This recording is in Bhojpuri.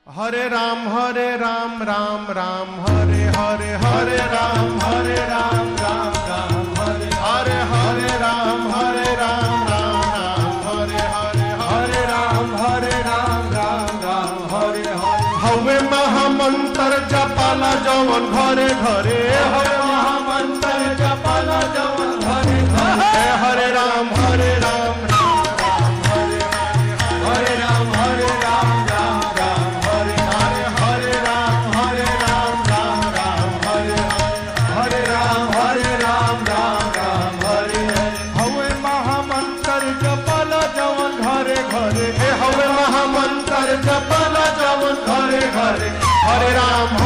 हरे राम राम राम हरे हरे हरे राम राम राम हरे हरे राम राम हरे हरे राम राम हरे हरे हवे महामंत्र जपाला जवन घरे घरे हवे महामंत्र जपाला जवन घरे घरे हरे राम जपला जवन घरे घरे हरे राम